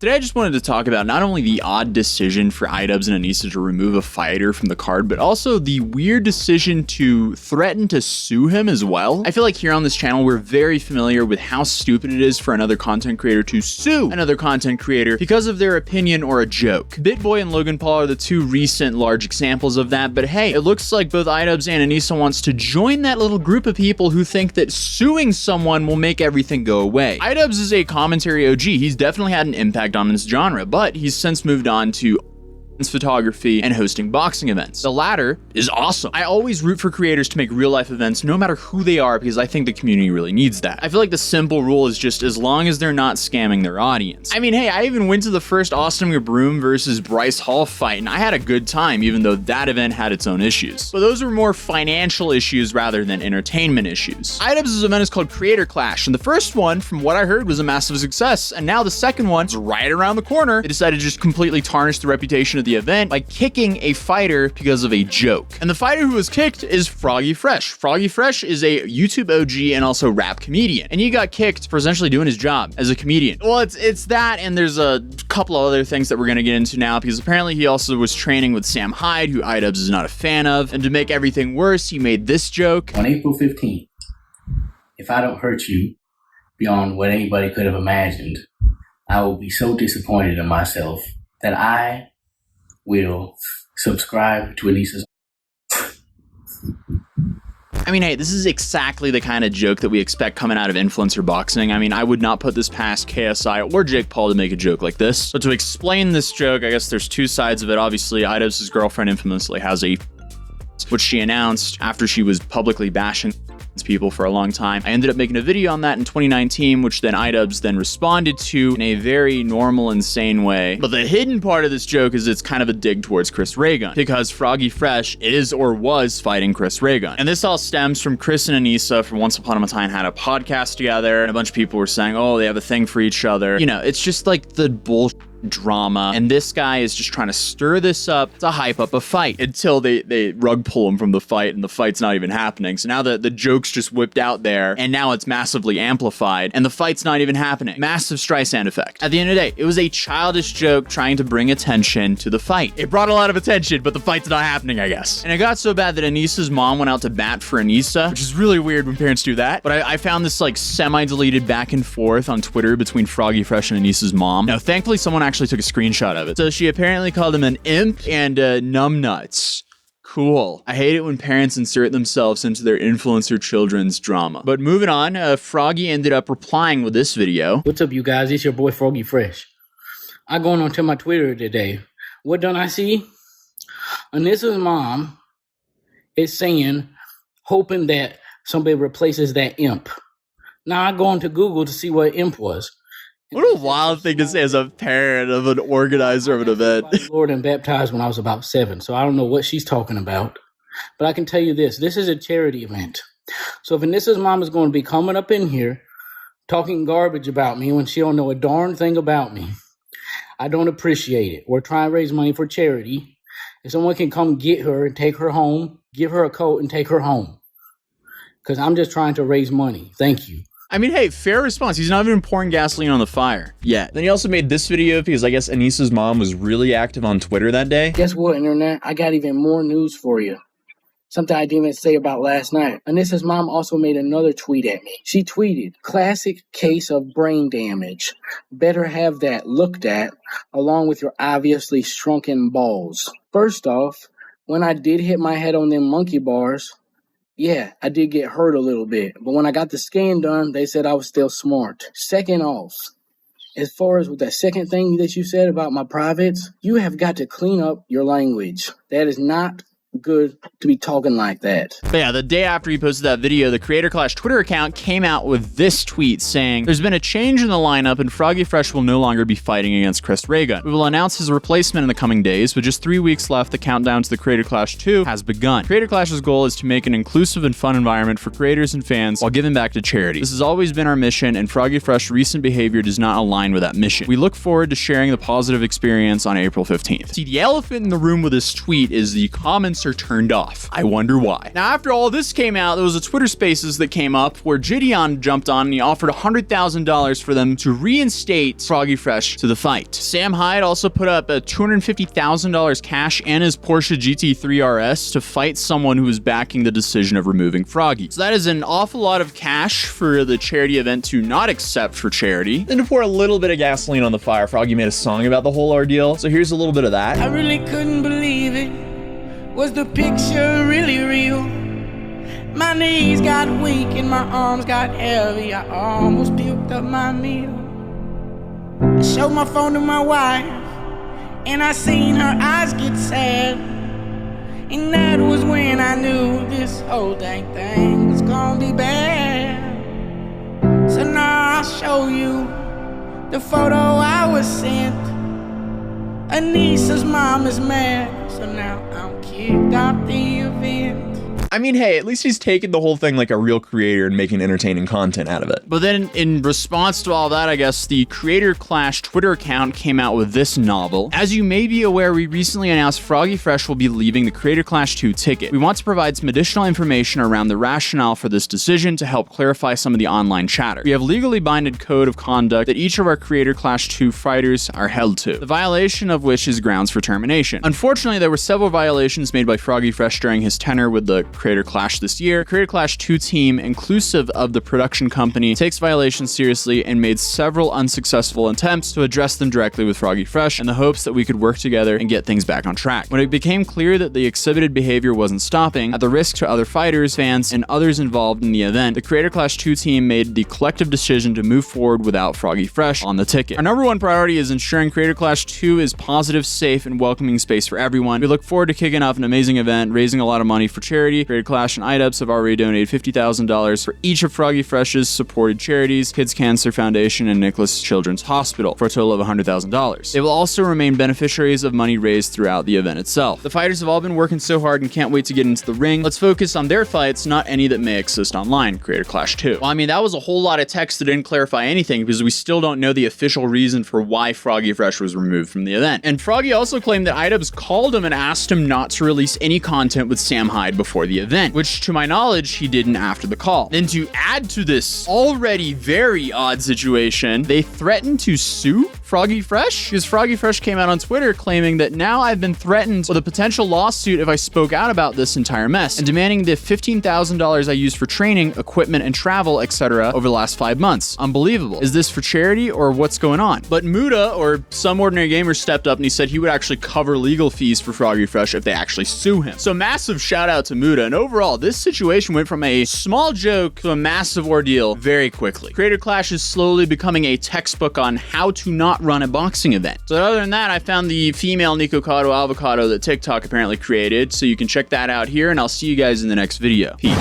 Today I just wanted to talk about not only the odd decision for Idubbbz and Anisas to remove a fighter from the card, but also the weird decision to threaten to sue him as well. I feel like here on this channel, we're very familiar with how stupid it is for another content creator to sue another content creator because of their opinion or a joke. BitBoy and Logan Paul are the two recent large examples of that, but hey, it looks like both Idubbbz and Anisas wants to join that little group of people who think that suing someone will make everything go away. Idubbbz is a commentary OG. He's definitely had an impact on this genre, but he's since moved on to photography and hosting boxing events. The latter is awesome. I always root for creators to make real life events no matter who they are because I think the community really needs that. I feel like the simple rule is just as long as they're not scamming their audience. I mean, hey, I even went to the first Austin Broom versus Bryce Hall fight and I had a good time even though that event had its own issues. But those were more financial issues rather than entertainment issues. Idubbbz's event is called Creator Clash and the first one, from what I heard, was a massive success, and now the second one is right around the corner. They decided to just completely tarnish the reputation of the event by kicking a fighter because of a joke. And the fighter who was kicked is Froggy Fresh. Froggy Fresh is a YouTube OG and also rap comedian. And he got kicked for essentially doing his job as a comedian. Well, it's that, and there's a couple of other things that we're gonna get into now because apparently he also was training with Sam Hyde, who Idubbbz is not a fan of. And to make everything worse, he made this joke. On April 15th, if I don't hurt you beyond what anybody could have imagined, I will be so disappointed in myself that I will subscribe to Anisas. I mean, hey, this is exactly the kind of joke that we expect coming out of influencer boxing. I mean, I would not put this past KSI or Jake Paul to make a joke like this. But to explain this joke, I guess there's two sides of it. Obviously, Idubbbz's girlfriend infamously has a which she announced after she was publicly bashing people for a long time. I ended up making a video on that in 2019, which then Idubbbz then responded to in a very normal, insane way. But the hidden part of this joke is it's kind of a dig towards Chris Reagan, because Froggy Fresh is or was fighting Chris Reagan. And this all stems from Chris and Anisas from Once Upon a Time had a podcast together, and a bunch of people were saying, oh, they have a thing for each other. You know, it's just like the bullshit drama, and this guy is just trying to stir this up to hype up a fight until they rug pull him from the fight, and the fight's not even happening. So now the joke's just whipped out there, and now it's massively amplified, and the fight's not even happening. Massive Streisand effect. At the end of the day, it was a childish joke trying to bring attention to the fight. It brought a lot of attention, but the fight's not happening, I guess. And it got so bad that Anisas' mom went out to bat for Anisas, which is really weird when parents do that. But I found this like semi-deleted back and forth on Twitter between Froggy Fresh and Anisas' mom. Now, thankfully, someone actually took a screenshot of it. So she apparently called him an imp and numbnuts. Cool. I hate it when parents insert themselves into their influencer children's drama. But moving on, Froggy ended up replying with this video. What's up, you guys? It's your boy Froggy Fresh. I going on to my Twitter today. What done I see? Anisas' mom is saying, hoping that somebody replaces that imp. Now I go on to Google to see what imp was. What a wild thing to say as a parent of an organizer of an event. Lord and baptized when I was about 7, so I don't know what she's talking about. But I can tell you this is a charity event. So if Anisas' mom is going to be coming up in here talking garbage about me when she don't know a darn thing about me, I don't appreciate it. We're trying to raise money for charity. If someone can come get her and take her home, give her a coat and take her home. Because I'm just trying to raise money. Thank you. I mean, hey, fair response. He's not even pouring gasoline on the fire yet. Then he also made this video because I guess Anisas' mom was really active on Twitter that day. Guess what, Internet? I got even more news for you. Something I didn't even say about last night. Anisas' mom also made another tweet at me. She tweeted, classic case of brain damage. Better have that looked at along with your obviously shrunken balls. First off, when I did hit my head on them monkey bars, yeah, I did get hurt a little bit, but when I got the scan done, they said I was still smart. Second off, as far as with that second thing that you said about my privates, you have got to clean up your language. That is not good to be talking like that. But yeah, the day after he posted that video, the Creator Clash Twitter account came out with this tweet saying, there's been a change in the lineup and Froggy Fresh will no longer be fighting against Chris Reagan. We will announce his replacement in the coming days. With just 3 weeks left, the countdown to the Creator Clash 2 has begun. Creator Clash's goal is to make an inclusive and fun environment for creators and fans while giving back to charity. This has always been our mission, and Froggy Fresh's recent behavior does not align with that mission. We look forward to sharing the positive experience on April 15th. See, the elephant in the room with this tweet is the comments comments are turned off. I wonder why. Now, after all this came out, there was a Twitter Spaces that came up where Gideon jumped on and he offered $100,000 for them to reinstate Froggy Fresh to the fight. Sam Hyde also put up a $250,000 cash and his Porsche GT3 RS to fight someone who was backing the decision of removing Froggy. So that is an awful lot of cash for the charity event to not accept for charity. Then to pour a little bit of gasoline on the fire, Froggy made a song about the whole ordeal. So here's a little bit of that. I really couldn't believe it. Was the picture really real? My knees got weak and my arms got heavy. I almost puked up my meal. I showed my phone to my wife and I seen her eyes get sad. And that was when I knew this whole dang thing was gonna be bad. So now I'll show you the photo I was sent. Anisas mom is mad, so now I'm kicked out the event. I mean, hey, at least he's taking the whole thing like a real creator and making entertaining content out of it. But then in response to all that, I guess the Creator Clash Twitter account came out with this novel. As you may be aware, we recently announced Froggy Fresh will be leaving the Creator Clash 2 ticket. We want to provide some additional information around the rationale for this decision to help clarify some of the online chatter. We have legally binding code of conduct that each of our Creator Clash 2 fighters are held to, the violation of which is grounds for termination. Unfortunately, there were several violations made by Froggy Fresh during his tenure with the Creator Clash this year. Creator Clash 2 team, inclusive of the production company, takes violations seriously and made several unsuccessful attempts to address them directly with Froggy Fresh in the hopes that we could work together and get things back on track. When it became clear that the exhibited behavior wasn't stopping, at the risk to other fighters, fans, and others involved in the event, the Creator Clash 2 team made the collective decision to move forward without Froggy Fresh on the ticket. Our number one priority is ensuring Creator Clash 2 is positive, safe, and welcoming space for everyone. We look forward to kicking off an amazing event, raising a lot of money for charity. Creator Clash and Idubbbz have already donated $50,000 for each of Froggy Fresh's supported charities, Kids Cancer Foundation and Nicholas Children's Hospital, for a total of $100,000. They will also remain beneficiaries of money raised throughout the event itself. The fighters have all been working so hard and can't wait to get into the ring. Let's focus on their fights, not any that may exist online. Creator Clash 2. Well, I mean, that was a whole lot of text that didn't clarify anything because we still don't know the official reason for why Froggy Fresh was removed from the event. And Froggy also claimed that Idubbbz called him and asked him not to release any content with Sam Hyde before the event, which to my knowledge, he didn't after the call. Then to add to this already very odd situation, they threatened to sue Froggy Fresh because Froggy Fresh came out on Twitter claiming that now I've been threatened with a potential lawsuit if I spoke out about this entire mess and demanding the $15,000 I used for training, equipment, and travel, etc. over the last 5 months. Unbelievable. Is this for charity or what's going on? But Muda, or Some Ordinary Gamer, stepped up and he said he would actually cover legal fees for Froggy Fresh if they actually sue him. So massive shout out to Muda. And overall, this situation went from a small joke to a massive ordeal very quickly. Creator Clash is slowly becoming a textbook on how to not run a boxing event. So other than that, I found the female Nikocado avocado that TikTok apparently created, so you can check that out here, and I'll see you guys in the next video. Peace.